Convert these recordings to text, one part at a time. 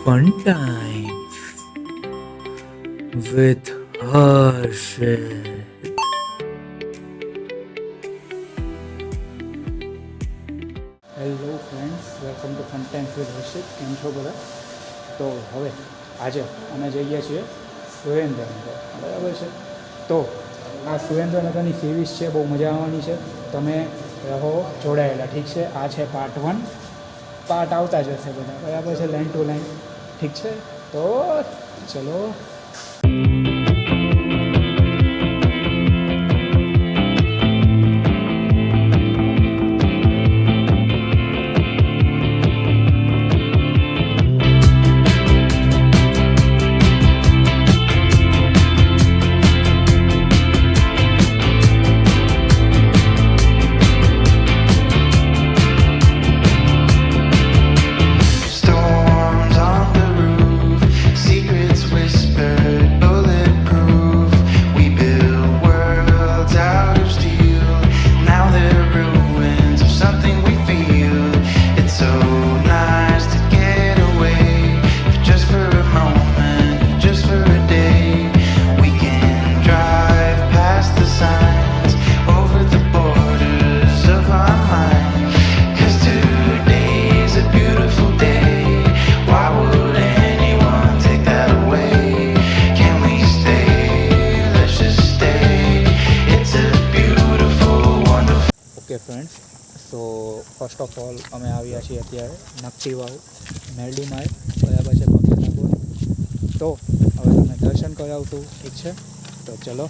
Fun times with Harshit. Hello friends, welcome to fun times with Harshit. કેમ છો બધા? તો હવે આજે અમે જઈએ છીએ સુરેન્દ્રનગર, બરાબર છે. તો આ સુરેન્દ્રનગરની સિરીઝ છે, બહુ મજા આવવાની છે. તમે રહો જોડાયેલા, ઠીક છે. આ છે પાર્ટ 1. પાર્ટ આવતા જ હશે બધા, બરાબર છે, લાઈન ટુ લાઈન, ઠીક છે. તો ચલો. Okay friends, so first of all અમે આવ્યા છીએ અત્યારે નકટી વાવ મેરડીમાં, બરાબર છે, પગના. તો હવે તમે દર્શન કરાવશું, ઠીક છે. તો ચલો.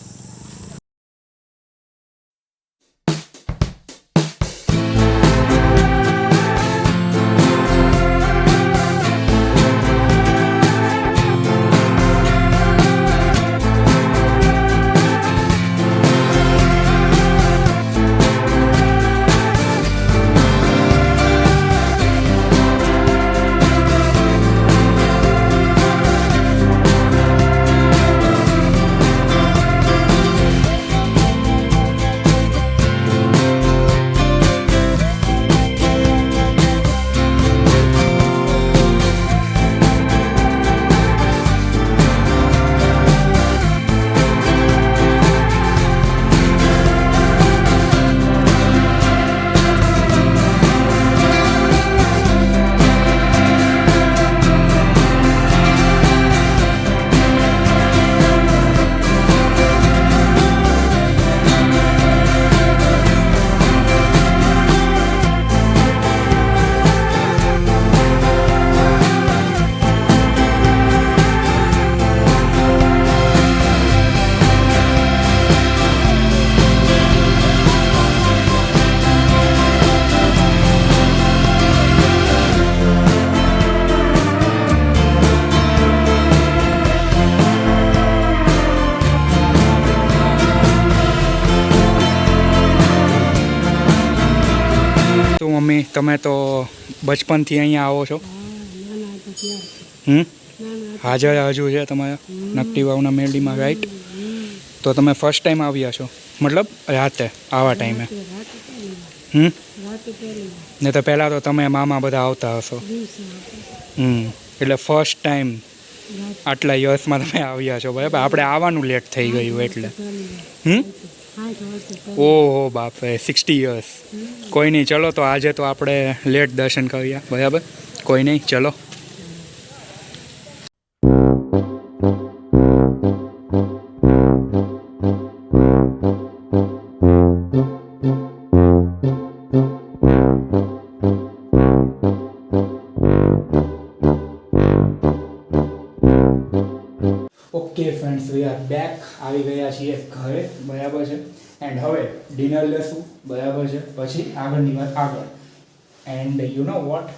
તો મમ્મી, તમે તો બચપનથી અહીંયા આવો છો? હાજર હજુ છે તમારા નકટી વાવના મેરડીમાં, રાઈટ? તો તમે ફર્સ્ટ ટાઈમ આવ્યા છો, મતલબ રાતે આવા ટાઈમે? ને તો પહેલાં તો તમે મામા બધા આવતા હશો. એટલે ફર્સ્ટ ટાઈમ આટલા યર્સમાં તમે આવ્યા છો, બરાબર? આપણે આવવાનું લેટ થઈ ગયું એટલે. ઓહો બાપરે, 60 યર્સ. કોઈ નહીં, ચલો. તો આજે તો આપણે લેટ દર્શન કર્યા, બરાબર? કોઈ નહીં, ચલો. Okay friends, we are back. આવી ગયા છીએ ઘરે, બરાબર છે. એન્ડ હવે ડિનર લેશું, બરાબર છે. પછી આગળની વાત આગળ. એન્ડ યુ નો વોટ,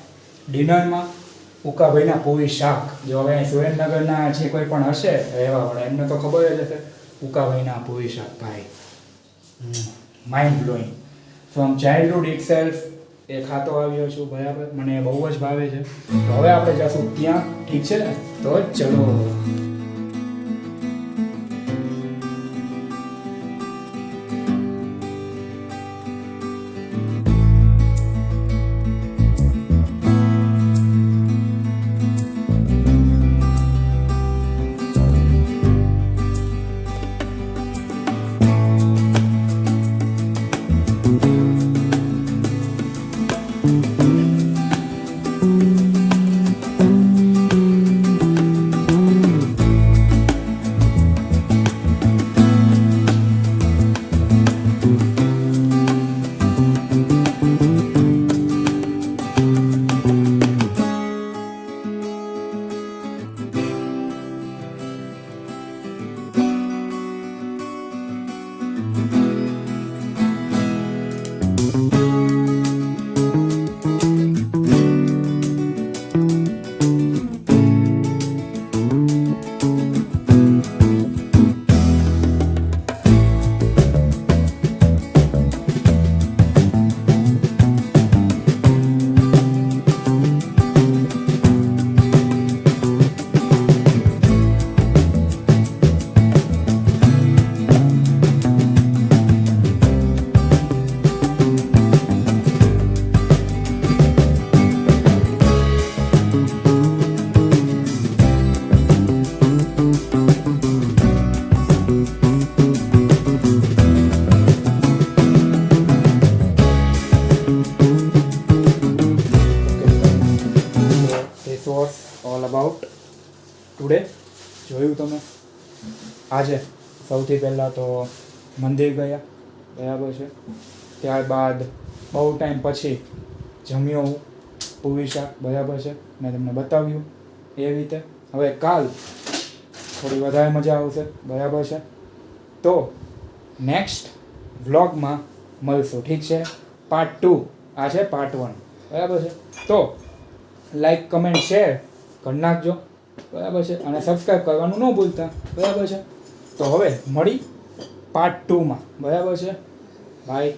ડિનરમાં ઉકાભાઈના પૂરી શાક. જો હવે સુરેન્દ્રનગરના જે કોઈ પણ હશે રહેવાવાળા, એમને તો ખબર જ હશે. ઉકાભાઈના પૂરી શાક, ભાઈ mind blowing. From childhood itself એ ખાતો આવ્યો છું, બરાબર. મને બહુ જ ભાવે છે. તો હવે આપણે જઈશું ત્યાં, ઠીક છે ને? તો ચલો. Was all about today. જોયું તમે આજે સૌથી પહેલાં તો મંદિર ગયા, બરાબર છે. ત્યારબાદ બહુ ટાઈમ પછી જમ્યો હું પૂરી શાક, બરાબર છે. મેં તમને બતાવ્યું એ રીતે. હવે કાલ થોડી વધારે મજા આવશે, બરાબર છે. તો નેક્સ્ટ વ્લોગમાં મળશું, ઠીક છે. પાર્ટ 2, આ છે પાર્ટ 1, બરાબર છે. તો લાઈક કમેન્ટ શેર કરી નાખજો, બરાબર છે. અને સબસ્ક્રાઈબ કરવાનું ન ભૂલતા, બરાબર છે. તો હવે મળી પાર્ટ 2માં, બરાબર છે. બાય.